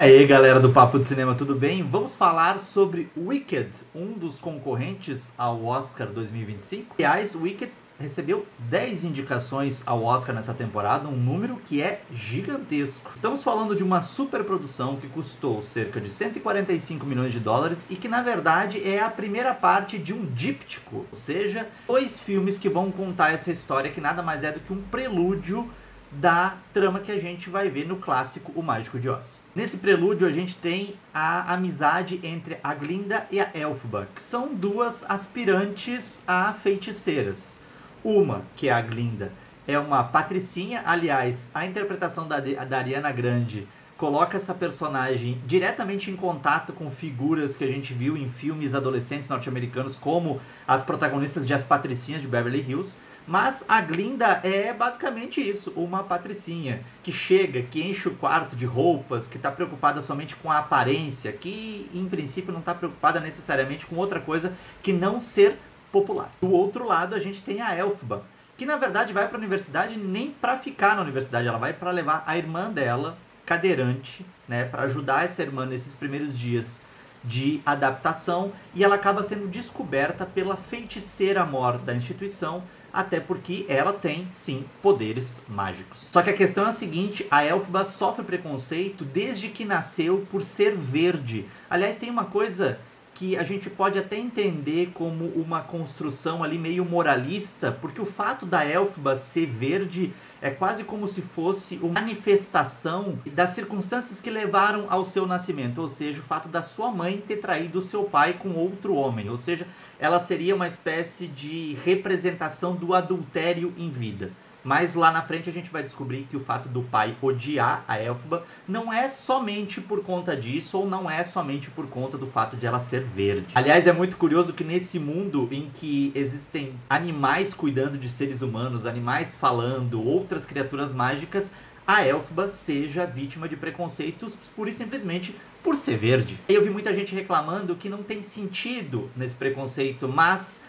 E aí galera do Papo de Cinema, tudo bem? Vamos falar sobre Wicked, um dos concorrentes ao Oscar 2025. Aliás, Wicked recebeu 10 indicações ao Oscar nessa temporada, um número que é gigantesco. Estamos falando de uma superprodução que custou cerca de 145 milhões de dólares e que na verdade é a primeira parte de um díptico, ou seja, 2 filmes que vão contar essa história que nada mais é do que um prelúdio da trama que a gente vai ver no clássico O Mágico de Oz. Nesse prelúdio a gente tem a amizade entre a Glinda e a Elphaba, que são duas aspirantes a feiticeiras. Uma, que é a Glinda, é uma patricinha, aliás, a interpretação da Ariana Grande coloca essa personagem diretamente em contato com figuras que a gente viu em filmes adolescentes norte-americanos, como as protagonistas de As Patricinhas de Beverly Hills. Mas a Glinda é basicamente isso, uma patricinha que chega, que enche o quarto de roupas, que está preocupada somente com a aparência, que em princípio não está preocupada necessariamente com outra coisa que não ser popular. Do outro lado a gente tem a Elphaba, que na verdade vai para a universidade nem para ficar na universidade, ela vai para levar a irmã dela, cadeirante, né, para ajudar essa irmã nesses primeiros dias de adaptação, e ela acaba sendo descoberta pela feiticeira mor da instituição, até porque ela tem, sim, poderes mágicos. Só que a questão é a seguinte, a Elphaba sofre preconceito desde que nasceu por ser verde. Aliás, tem uma coisa que a gente pode até entender como uma construção ali meio moralista, porque o fato da Elphaba ser verde é quase como se fosse uma manifestação das circunstâncias que levaram ao seu nascimento, ou seja, o fato da sua mãe ter traído o seu pai com outro homem, ou seja, ela seria uma espécie de representação do adultério em vida. Mas lá na frente a gente vai descobrir que o fato do pai odiar a Elphaba não é somente por conta disso, ou não é somente por conta do fato de ela ser verde. Aliás, é muito curioso que nesse mundo em que existem animais cuidando de seres humanos, animais falando, outras criaturas mágicas, a Elphaba seja vítima de preconceitos pura e simplesmente por ser verde. Eu vi muita gente reclamando que não tem sentido nesse preconceito, mas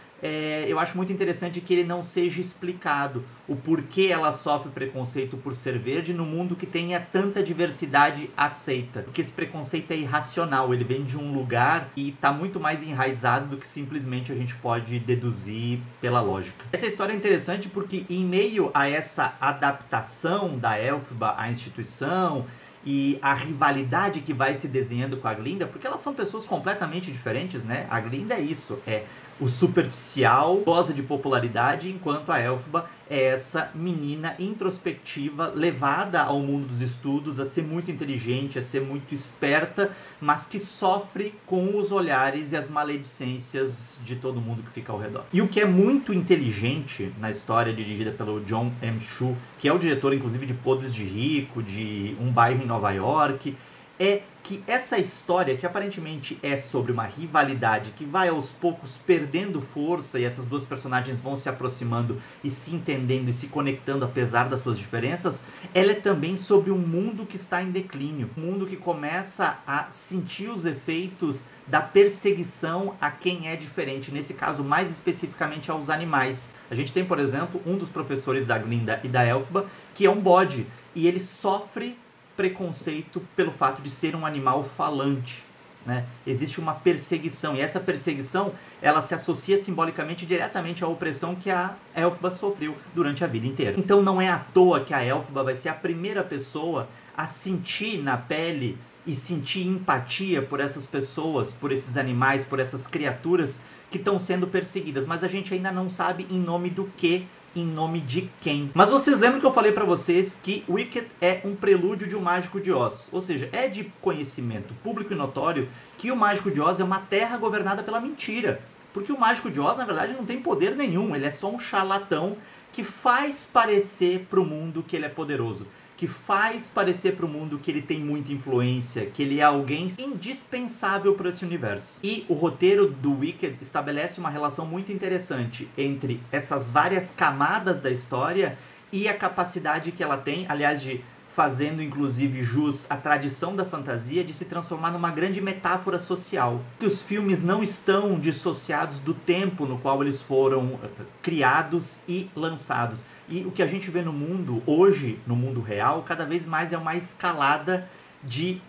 eu acho muito interessante que ele não seja explicado o porquê ela sofre preconceito por ser verde no mundo que tenha tanta diversidade aceita. Porque esse preconceito é irracional, ele vem de um lugar e está muito mais enraizado do que simplesmente a gente pode deduzir pela lógica. Essa história é interessante porque em meio a essa adaptação da Elphaba à instituição e a rivalidade que vai se desenhando com a Glinda, porque elas são pessoas completamente diferentes, né? A Glinda é isso, é o superficial, goza de popularidade, enquanto a Elphaba é essa menina introspectiva, levada ao mundo dos estudos, a ser muito inteligente, a ser muito esperta, mas que sofre com os olhares e as maledicências de todo mundo que fica ao redor. E o que é muito inteligente na história dirigida pelo Jon M. Chu, que é o diretor inclusive de Podres de Rico, de Um Bairro em Nova York, é que essa história, que aparentemente é sobre uma rivalidade que vai aos poucos perdendo força e essas duas personagens vão se aproximando e se entendendo e se conectando apesar das suas diferenças, ela é também sobre um mundo que está em declínio, um mundo que começa a sentir os efeitos da perseguição a quem é diferente, nesse caso mais especificamente aos animais. A gente tem, por exemplo, um dos professores da Glinda e da Elphaba, que é um bode, e ele sofre preconceito pelo fato de ser um animal falante, né? Existe uma perseguição, e essa perseguição ela se associa simbolicamente diretamente à opressão que a Elphaba sofreu durante a vida inteira. Então não é à toa que a Elphaba vai ser a primeira pessoa a sentir na pele e sentir empatia por essas pessoas, por esses animais, por essas criaturas que estão sendo perseguidas, mas a gente ainda não sabe em nome do que, em nome de quem. Mas vocês lembram que eu falei pra vocês que Wicked é um prelúdio de O Mágico de Oz, ou seja, é de conhecimento público e notório que O Mágico de Oz é uma terra governada pela mentira, porque o Mágico de Oz na verdade não tem poder nenhum, ele é só um charlatão que faz parecer pro mundo que ele é poderoso, que faz parecer pro mundo que ele tem muita influência, que ele é alguém indispensável para esse universo. E o roteiro do Wicked estabelece uma relação muito interessante entre essas várias camadas da história e a capacidade que ela tem, aliás, de fazendo inclusive jus à tradição da fantasia de se transformar numa grande metáfora social. Que os filmes não estão dissociados do tempo no qual eles foram criados e lançados. E o que a gente vê no mundo hoje, no mundo real, cada vez mais é uma escalada de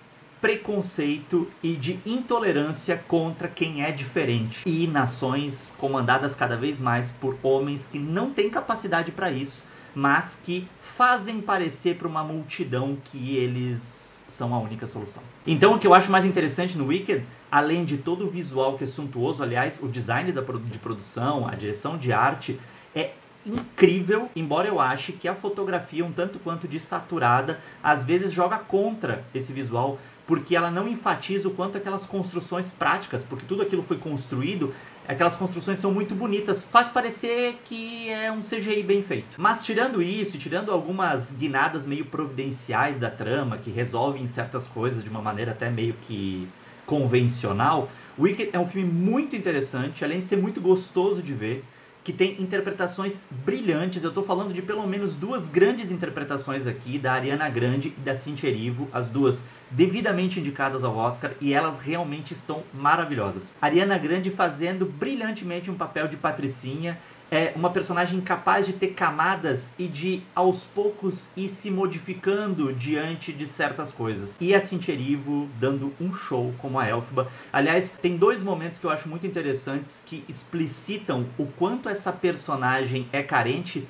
preconceito e de intolerância contra quem é diferente. E nações comandadas cada vez mais por homens que não têm capacidade para isso, mas que fazem parecer para uma multidão que eles são a única solução. Então o que eu acho mais interessante no Wicked, além de todo o visual que é suntuoso, aliás, o design de produção, a direção de arte é incrível, embora eu ache que a fotografia, um tanto quanto desaturada, às vezes joga contra esse visual, porque ela não enfatiza o quanto aquelas construções práticas, porque tudo aquilo foi construído, aquelas construções são muito bonitas, faz parecer que é um CGI bem feito. Mas tirando isso, tirando algumas guinadas meio providenciais da trama, que resolvem certas coisas de uma maneira até meio que convencional, Wicked é um filme muito interessante, além de ser muito gostoso de ver, que tem interpretações brilhantes. Eu tô falando de pelo menos duas grandes interpretações aqui, da Ariana Grande e da Cynthia Erivo, as duas devidamente indicadas ao Oscar, e elas realmente estão maravilhosas. Ariana Grande fazendo brilhantemente um papel de patricinha, é uma personagem capaz de ter camadas e de, aos poucos, ir se modificando diante de certas coisas. E a Cynthia Erivo dando um show como a Elphaba. Aliás, tem dois momentos que eu acho muito interessantes que explicitam o quanto essa personagem é carente,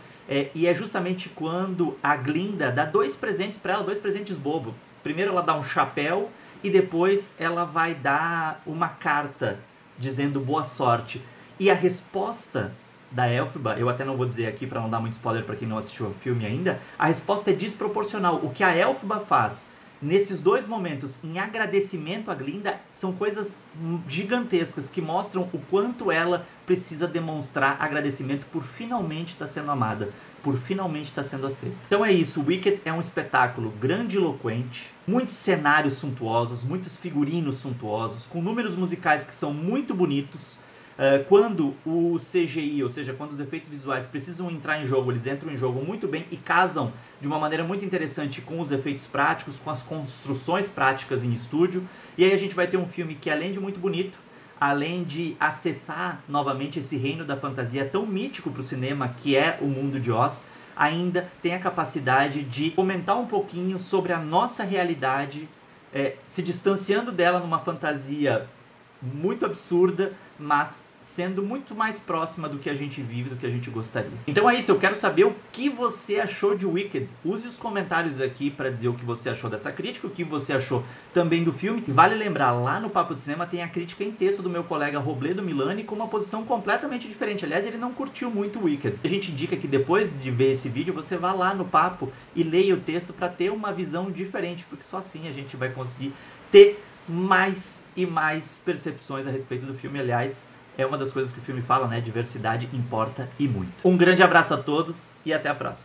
e é justamente quando a Glinda dá dois presentes para ela, dois presentes bobo. Primeiro ela dá um chapéu e depois ela vai dar uma carta dizendo boa sorte. E a resposta da Elphaba, eu até não vou dizer aqui para não dar muito spoiler para quem não assistiu ao filme ainda, a resposta é desproporcional. O que a Elphaba faz nesses dois momentos em agradecimento à Glinda são coisas gigantescas que mostram o quanto ela precisa demonstrar agradecimento por finalmente estar sendo amada, por finalmente estar sendo aceita. Então é isso, Wicked é um espetáculo grandiloquente, muitos cenários suntuosos, muitos figurinos suntuosos, com números musicais que são muito bonitos. Quando o CGI, ou seja, quando os efeitos visuais precisam entrar em jogo, eles entram em jogo muito bem e casam de uma maneira muito interessante com os efeitos práticos, com as construções práticas em estúdio. E aí a gente vai ter um filme que, além de muito bonito, além de acessar novamente esse reino da fantasia tão mítico para o cinema, que é o mundo de Oz, ainda tem a capacidade de comentar um pouquinho sobre a nossa realidade, se distanciando dela numa fantasia muito absurda, mas sendo muito mais próxima do que a gente vive, do que a gente gostaria. Então é isso, eu quero saber o que você achou de Wicked. Use os comentários aqui para dizer o que você achou dessa crítica, o que você achou também do filme. E vale lembrar, lá no Papo de Cinema tem a crítica em texto do meu colega Robledo Milani com uma posição completamente diferente. Aliás, ele não curtiu muito Wicked. A gente indica que depois de ver esse vídeo, você vá lá no Papo e leia o texto para ter uma visão diferente, porque só assim a gente vai conseguir ter mais e mais percepções a respeito do filme. Aliás, é uma das coisas que o filme fala, né? Diversidade importa e muito. Um grande abraço a todos e até a próxima.